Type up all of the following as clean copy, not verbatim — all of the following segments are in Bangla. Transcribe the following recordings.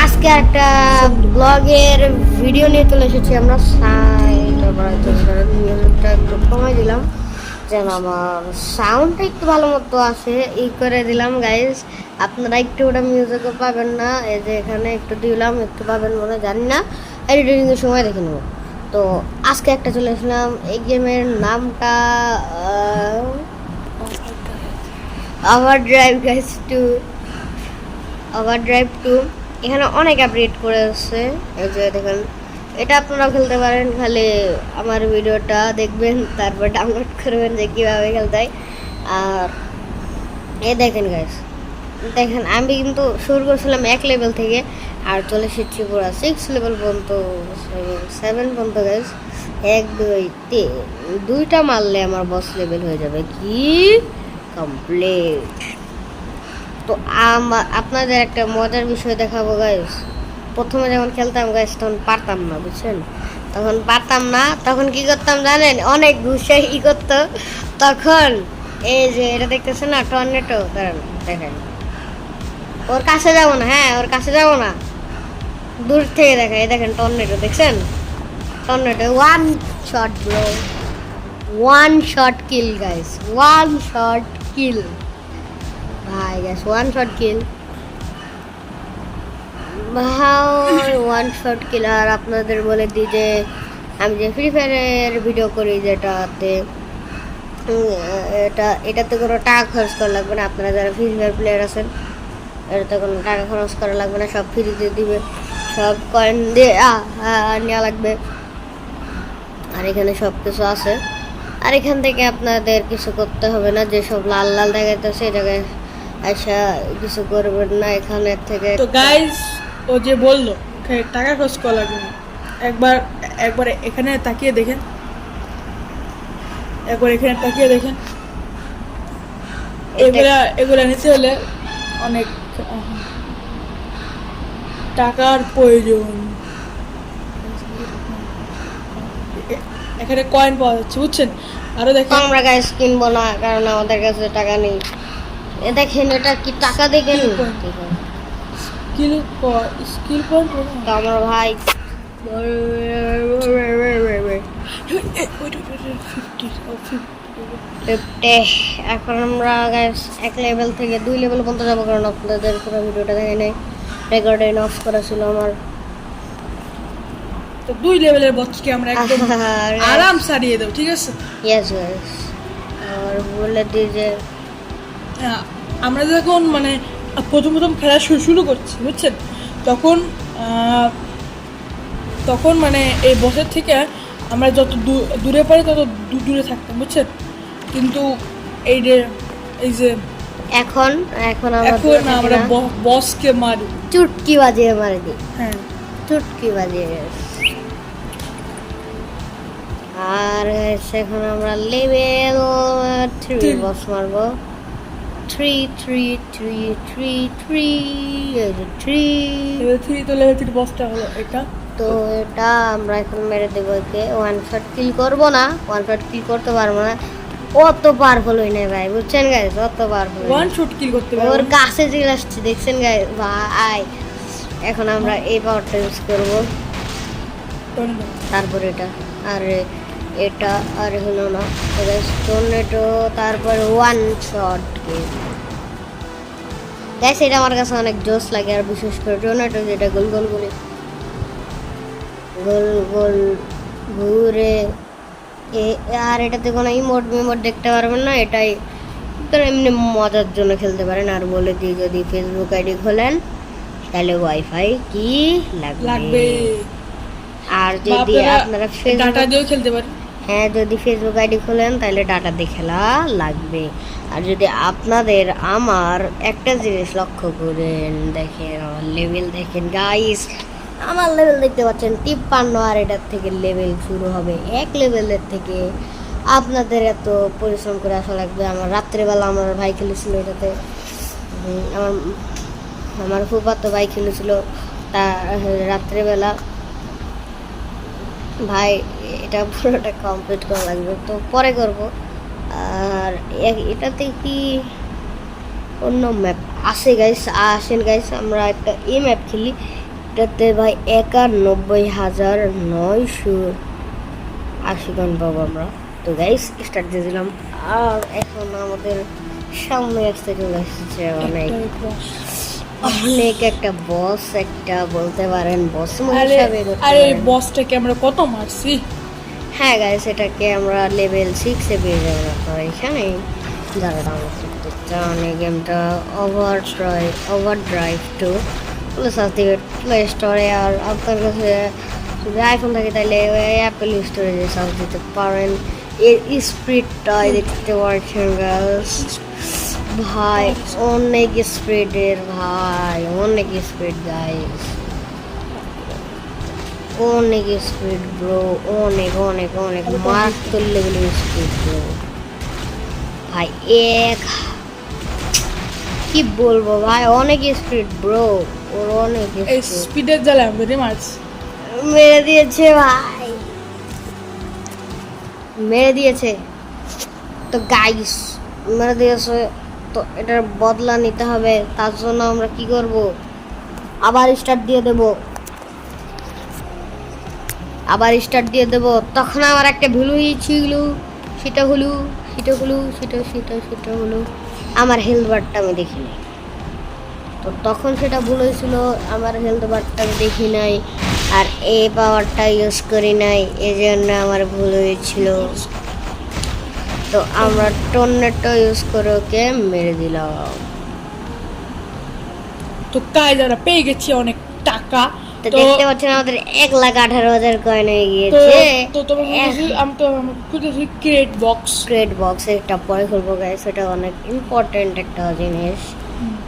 আজকে একটা ব্লগের ভিডিও নিয়ে চলে এসেছি আমরা। মিউজিকটা একটু কমাই দিলাম যেন আমার সাউন্ডটা একটু ভালো মতো আসে, করে দিলাম গাইজ। আপনারা একটু ওটা মিউজিকও পাবেন না, এই যে এখানে একটু দিলাম, একটু পাবেন মনে জানি না, এডিটিংয়ের সময় দেখে নেব। তো আজকে একটা চলে এসেছিলাম, এই গেমের নামটা ওভারড্রাইভ 2। এখানে অনেক আপডেট করে আসছে, এই যে দেখেন। এটা আপনারা খেলতে পারেন, খালি আমার ভিডিওটা দেখবেন, তারপর ডাউনলোড করবেন যে কীভাবে খেলতে হয়। আর দেখেন গাইস, দেখেন আমি কিন্তু শুরু করছিলাম 1 লেভেল থেকে, আর চলে এসেছি পুরো 6 লেভেল পর্যন্ত, 7 পর্যন্ত গাইস। 1 2 3 দুইটা মারলে আমার বস লেভেল হয়ে যাবে কি কমপ্লিট। তো আপনাদের একটা মজার বিষয় দেখাবো গাইস। প্রথমে যখন খেলতাম গাইস তখন পারতাম না, বুঝছেন? তখন কি করতাম জানেন? অনেক ঘুষে করতো তখন। এই যে এটা দেখতেছেন না, টর্নেটো, দেখেন। ওর কাছে যাবো না, হ্যাঁ ওর কাছে যাবো না, দূর থেকে দেখা। এই দেখেন টর্নেটো, দেখছেন? Tornado one shot bro, one shot kill guys, one shot kill ভাই গাইস, ওয়ান শট কিল ভাই, ওয়ান শট কিল। আর আপনাদের বলে দিই যে আমি যে ফ্রি ফায়ারের ভিডিও করি, যেটাতে এটাতে কোনো টাকা খরচ করা লাগবে না। আপনারা যারা ফ্রি ফায়ার প্লেয়ার আছেন, এটাতে কোনো টাকা খরচ করা লাগবে না, সব ফ্রিতে দিবে, সব কয়েন দিয়ে নেওয়া লাগবে। আর এখানে সব কিছু আছে, আর এখান থেকে আপনাদের কিছু করতে হবে না। যেসব লাল লাল দেখাইতেছে এই জায়গায় আচ্ছা কিছু করবেন না এখানে থেকে। তো গাইস, ও যে বললো টাকা খরচ করা লাগবে না, একবার এখানে তাকিয়ে দেখেন, এগুলা নিতে হলে অনেক টাকার প্রয়োজন। এখানে কয়েন পাওয়া যাচ্ছে, বুঝছেন? আরো দেখেন, আমরা গাইস কিনবো না, কারণ আমাদের কাছে টাকা নেই। দেখেন এটা কি টাকা দেখেন, স্কিল পয়েন্ট। তো আমার ভাই এখন আমরা গাইস 1 লেভেল থেকে 2 লেভেল পর্যন্ত যাবো, কারণ আপনাদের পুরো ভিডিওটা দেখে নেই, রেকর্ডিং অফ করা ছিল আমার। তো 2 লেভেলের বসকে আমরা একদম আরাম সারিয়ে দেব, ঠিক আছে? Yes guys. আর বলে দিই যে আমরা যখন মানে প্রথম খেলা শুরু করছি, বুঝছেন, তখন মানে এই বসের থেকে আমরা যত দূরে পারি তত দূরে থাকতাম, বুঝছেন? কিন্তু এই যে এখন আমরা বসকে মারি, চুটকি বাজিয়ে মারি দিই। হ্যাঁ, চুটকি বাজিয়ে। আর এখন আমরা লেভেল 3 বস মারবো। 3 3 3 3 3 তো লেভেল 3 বসটা হলো এটা। তো এটা আমরা এখন মেরে দেবো একে। ওয়ান শট কিল করবো না, ওয়ান শট কিল করতে পারবো না, অত পাওয়ারফুল হই নাই ভাই, বুঝছেন গাইস? অত পাওয়ারফুল ওয়ান শট কিল করতে পারবো, ওর কাছে চলে আসছে, দেখছেন গাইস ভাই? এখন আমরা এই পাওয়ারটা ইউজ করবো, তারপর এটা আর এটা আর হলো না টর্নেডো, তারপর ওয়ান শট কিল গাইস। এটা আমার কাছে অনেক জোস লাগে, আর বিশেষ করে টর্নেডো, যেটা গোল গোল গোল গোল গোল ঘুরে। আর এটাতে কোনো ইমোট দেখতে পারবেন না, এটাই এমনি মজার জন্য খেলতে পারেন। আর বলে দিই, যদি ফেসবুক আইডি খোলেন তাহলে ওয়াইফাই কি লাগবে। আর যদি আপনারা ডাটা দিয়েও খেলতে পারেন, হ্যাঁ যদি ফেসবুক আইডি খোলেন তাহলে ডাটা দিয়ে খেলা লাগবে। আর যদি আপনাদের আমার একটা জিনিস লক্ষ্য করেন, দেখেন আমার লেভেল, দেখেন গাইস আমার লেভেল দেখতে পাচ্ছেন 53, আর এটার থেকে লেভেল শুরু হবে 1 লেভেলের থেকে। আপনাদের এত পরিশ্রম করে আসা লাগবে। আমার রাত্রেবেলা আমার ভাই খেলেছিল এটাতে, আমার ফুফাতো ভাই খেলেছিল তা রাত্রেবেলা। ভাই এটা পুরোটা কমপ্লিট করা লাগবে, তো পরে করব। আর এটাতে কি অন্য ম্যাপ আছে গাইস, আসেন গাইস আমরা একটা এই ম্যাপ খেলি। এটাতে ভাই 91,980 গান পাবো আমরা। তো গাইস স্টার্ট দিয়ে দিলাম। আর এখন আমাদের সামনে আসতে চলে এসেছে অনেক অনেক একটা বস, একটা বলতে পারেন বস হিসাবে ধরতে আরে পারেন। বসটাকে আমরা কত মারছি। হ্যাঁ গাইস এটাকে আমরা লেভেল 6 এ পেয়ে যাবো আপনারা এখানে যারা ডাউনলোড করতে চান। এই গেমটা ওভার ড্রাইভ 2 প্লে স্টোরে। আর আপনার কাছে যদি আইফোন থাকে তাহলে অ্যাপেল স্টোরে যে সার্চ দিতে পারেন। এর স্পিডটাই দেখতে পাচ্ছেন গাইস, ভাই অনেক স্পিডের, ভাই অনেক স্পিড গাইস, অনেক স্পিড ব্রো, অনেক অনেক অনেক মারাত্মক লেভেলের স্পিড ব্রো ভাই। কি বলবো ভাই, অনেক স্পিড ব্রো, ওর অনেক এই স্পিডের জ্বালা মেরে মারছি। মেরে দিয়েছে ভাই, মেরে দিয়েছে। তো গাইস মেরে দিয়েছে, তো এটার বদলা নিতে হবে। তার জন্য আমরা কি করব, আবার স্টার্ট দিয়ে দেব, আবার স্টার্ট দিয়ে দেব। তখন আমার একটা ভুলই ছিল, সেটা হলো আমার হেলথ বারটা আমি দেখি নাই। তো তখন সেটা ভুল হয়েছিল, আমার হেলথ বারটা আমি দেখি নাই আর এ পাওয়ারটা ইউজ করি নাই, এই জন্য আমার ভুল হয়েছিল। তো আমরা টর্নেডো ইউজ করে ওকে মেরে দিলাম। তো কায়দারা পেয়ে গেছি অনেক টাকা। তো দেখতে পাচ্ছেন আমাদের 1,18,000 কয়েন হয়ে তো গিয়েছে। তো তোমার আমি তো খুঁজেছি ক্রেট বক্স। ক্রেট বক্স একটা পরে খুলবো গাইস, এটা অনেক ইম্পর্টেন্ট একটা জিনিস।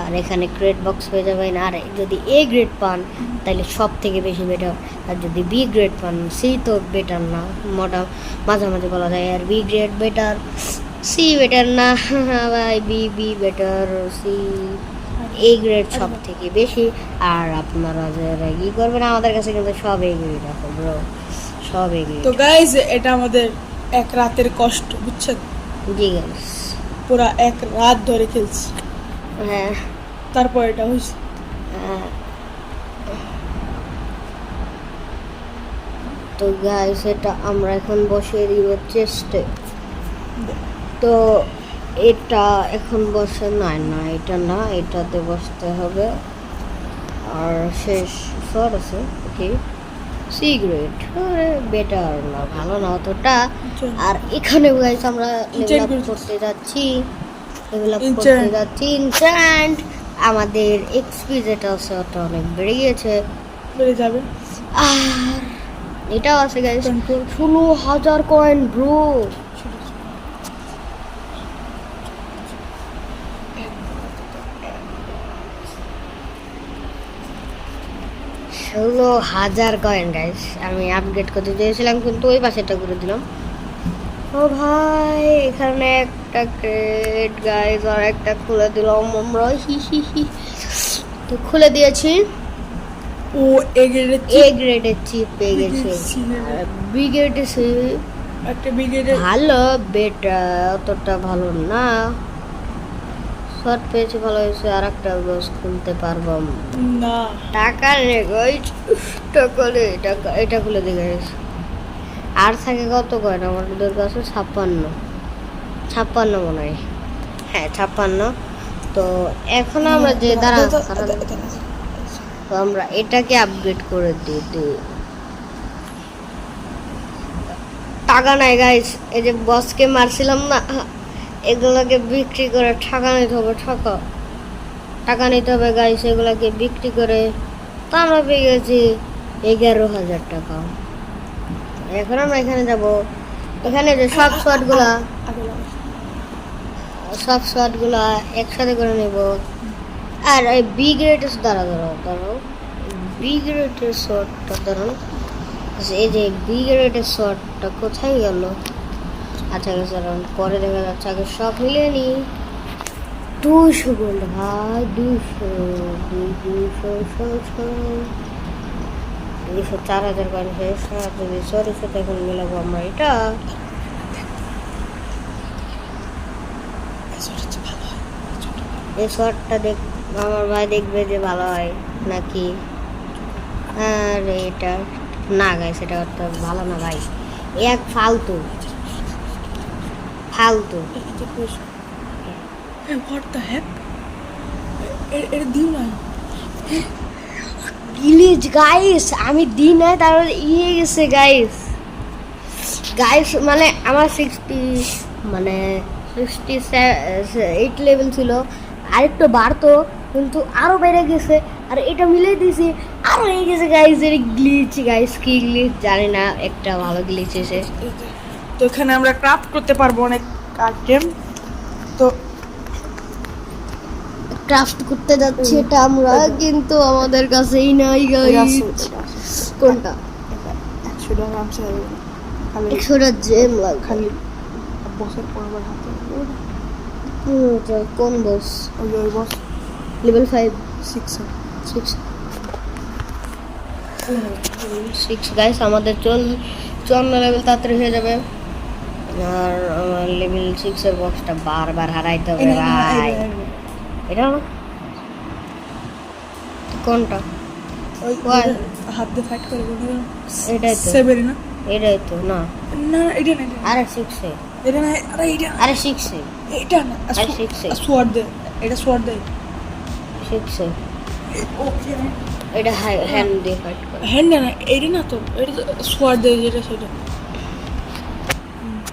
আর এখানে ক্রেট বক্স হয়ে যাবেন। আর যদি এ গ্রেড পান তাহলে সব থেকে বেশি বেটার। আর যদি বি গ্রেড পান, সি তো বেটার না, মাঝামাঝি বলা যায়। আর B grade better, C better না ভাই, B better, C A grade সব থেকে বেশি। আর আপনারা যারা কি করবেন, আমাদের কাছে কিন্তু সব এ গ্রেড আছে ব্রো, সব এ গ্রেড। তো গাইস এটা আমাদের এক রাতের কষ্ট, বুঝছেন? জি গাইস, পুরা এক রাত ধরে খেলছি, হ্যাঁ তারপর এটা হয়েছে। তো গাইস এটা আমরা এখন বসিয়ে দিব চেস্টে। তো এটা এখন বসে না, এটা না, এটাতে বসতে হবে। আর শেষ শট আছে, ওকে সি গ্রেড, বেটার না, ভালো না অতটা। আর এখানে গাইস আমরা লেভেল আপ করতে যাচ্ছি, ইনস্ট্যান্ট আমাদের এক্সপি যেটা আছে ওটা অনেক বেড়ে গিয়েছে, বেড়ে যাবে। আর এটাও আছে guys 16,000 coin bro. 16,000 coin guys. আমি আপগ্রেড করতে চেয়েছিলাম কিন্তু ওই পাশেটা করে দিলাম। ও ভাই এখানে একটা ক্রেট গাইস, আর একটা খুলে দিলাম আমরা, তো খুলে দিয়েছি। ও এ গ্রেডের চিপ পেয়ে গেছে। আর বি গ্রেডের একটা ব্রিগেডের ভালো, বেটা অতটা ভালো না। শর্ট পেয়েছি, ভালো হয়েছে। আর একটা বস খুলতে পারবো না, টাকা রে গাইস, টাকা রে, টাকা। এটা খুলে দিয়ে গেছে। আর থাকে কত কয়েন আমাদের কাছে? 56 মনে হয়, হ্যাঁ 56। তো এখন আমরা যে দাঁড়া, তো আমরা এটাকে আপগ্রেড করে দিই। টাকা নাই গাইস, এই যে বসকে মারছিলাম না, এগুলোকে বিক্রি করে টাকা নিতে হবে, টাকা নিতে হবে গাইস, এগুলোকে বিক্রি করে। তো আমরা পেয়ে গেছি 11,000 টাকা। এখন আমরা এখানে যাব, এখানে যে সব শটগুলা একসাথে করে নেব। আর এই বি গ্রেডের দাঁড়াও বি গ্রেডের শটটা দাঁড়ান, এই যে বি গ্রেডের শটটা কোথায় গেল? আচ্ছা পরে দেখা যাচ্ছে, আগে সব মিলিয়ে নি। 200 গোল্ড ভাই, 4,000 কয়েন শেষ। যদি সরির সাথে এখন মিলাবো আমরা এটা, এই শর্টটা আমার ভাই দেখবে যে ভালো হয় নাকি। আর এটা না গাইস, এটা তো ভালো না ভাই, এক ফালতু ফালতু। হোয়াট দ্য হেক, এটা দিও না। গিলিচ গাইস, আমি দিই নাই, তারপরে ইয়ে গেছে গাইস। গাইস মানে আমার 68 লেভেল ছিল, আরেকটু বাড়তো কিন্তু আরো বেড়ে গেছে। আর এটা মিলে দিয়েছি আরো হয়ে গেছে গাইস। এর গ্লিচ গাইস, কি গ্লিচ জানি না, একটা ভালো গ্লিচ এসে। তো এখানে আমরা ক্রাফট করতে পারবো অনেক আইটেম। তো ক্রাফট করতে যাচ্ছি এটা আমরা, কিন্তু আমাদের কাছেই নাই গাইস। কোনটা? 100টা জেম লাগে খালি বসের পরবার হাতে। কোন বস? ওই বস লেভেল 5 6 গাইস। আমাদের 54 লেভেল তাড়াতাড়ি হয়ে যাবে। আর আমার লেভেল 6 এর বক্সটা বারবার হারাইতে হবে ভাই। এটা না? কোনটা? ওই Why? হাত দিয়ে ফাইট করে বলি এটাই তো, সেভেরি না এটাই তো না। না এটা না, আরে 6 এ, এটা না, আরে এটা আরে 6 এ, এটা না, আরে 6 এ, সোয়ার্ড দে, এটা সোয়ার্ড দে। 6 এ। ওকে এটা হ্যান্ড দিয়ে ফাইট করে। হ্যান্ড না, এটা না তো, এটা সোয়ার্ড দে যেটা সেটা।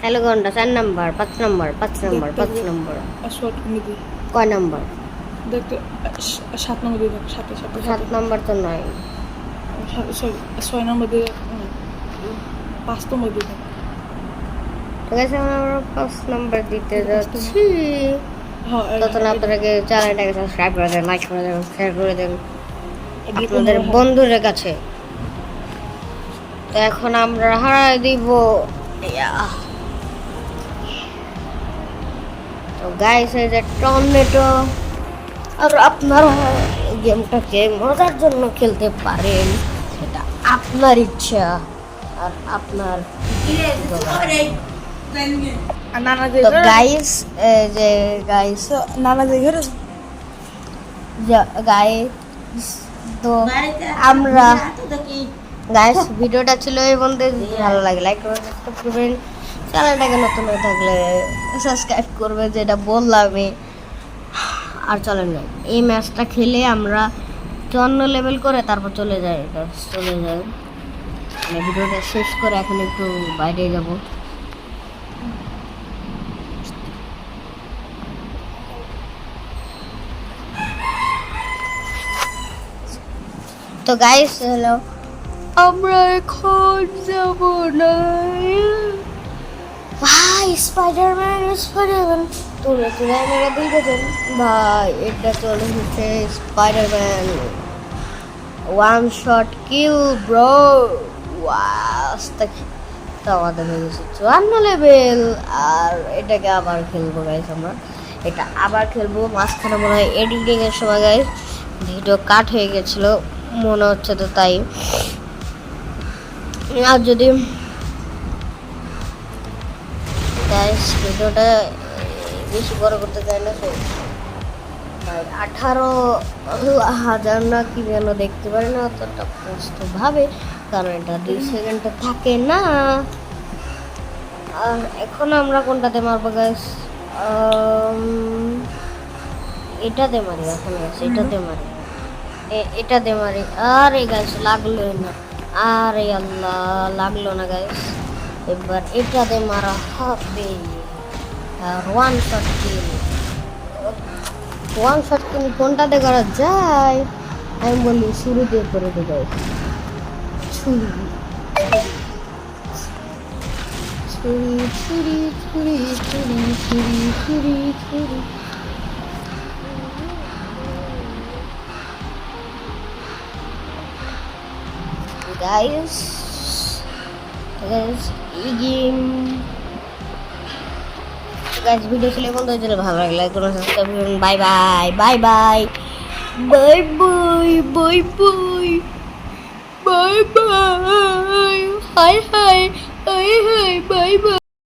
হ্যালো কোনটা? 4 number, 5 number, 5 number, 5 number. Sword কমে দি কয় নাম্বার? দেখতে 7 নম্বর দিয়ে দাও, 7 নাম্বার তো নয়। সরি 6 নম্বর দিয়ে 5 নম্বর দিয়ে দাও। ঠিক আছে, আমরা 5 নাম্বার দিতে যাচ্ছি। হ্যাঁ তখন আপনাকে চ্যানেলটাকে সাবস্ক্রাইব করে দেন, লাইক করে দেন, শেয়ার করে দেন আপনাদের বন্ধুদের কাছে। তো এখন আমরা হারাই দিব। তো গাইস, এই যে টর্নেডো। আর আপনারা এই গেমটাকে মজার জন্য খেলতে পারেন, সেটা আপনার ইচ্ছা আর আপনার। নানা তো গাইস, এই যে গাইস, নানা যে ঘরে গাইস, তো আমরা গাইস ভিডিওটা ছিল এই বন্ধে। ভালো লাগে লাইক করবেন, সাবস্ক্রাইব করবেন, চ্যানেলটাকে নতুন হয়ে থাকলে সাবস্ক্রাইব করবেন, যেটা বললামই। আর চলেন না, এই ম্যাচটা খেলে আমরা 54 লেভেল করে তারপর চলে যাই। মানে ভিডিওটা শেষ করে এখন একটু বাইরে যাব। তো গাইস হ্যালো, আমরা এখন যাব না ভাই। স্পাইডারম্যান তুলে আমরা দেখেছেন ভাই, এটা চলে হচ্ছে স্পাইডারম্যান ওয়ান শট কিল ব্রো। তো আমাদের হয়ে গেছে 54 লেভেল। আর এটাকে আবার খেলবো গাইস, আমরা এটা আবার খেলবো। মাঝখানে মনে হয় এডিটিং এর সময় গাইস ভিডিও কাট হয়ে গেছিল মনে হচ্ছে, তো তাই। আর যদি গাইস ভিডিওটা বেশি বড় করতে চাই না, তো 18,000 না কি যেন দেখতে পারে না অতটা কষ্ট ভাবে, কারণ এটা 2 সেকেন্ডে থাকে না। আর এখন আমরা কোনটাতে মারবো গাইস? এটাতে মারি এখন গাইস, এটাতে মারি, এটাতে মারি। আরে গাইস লাগলো না, আরে আল্লাহ লাগলো না গাইস। এবার এটাতে মারা হবে। আর ওয়ান শট কিল কোনটাতে করা যায়? আমি বলি শুরু দিয়ে করে দেবো। ছুরি ছুরি ছুরি ছুরি ছুরি ছুরি ছুরি ছুরি। গাইস এই গেম গাইস ভিডিও ছিল বন্ধ হয়ে গেলে ভালো লাগলে কোনো সাবস্ক্রাইব করুন। Bye bye bye bye bye bye bye bye bye bye high high high high bye bye.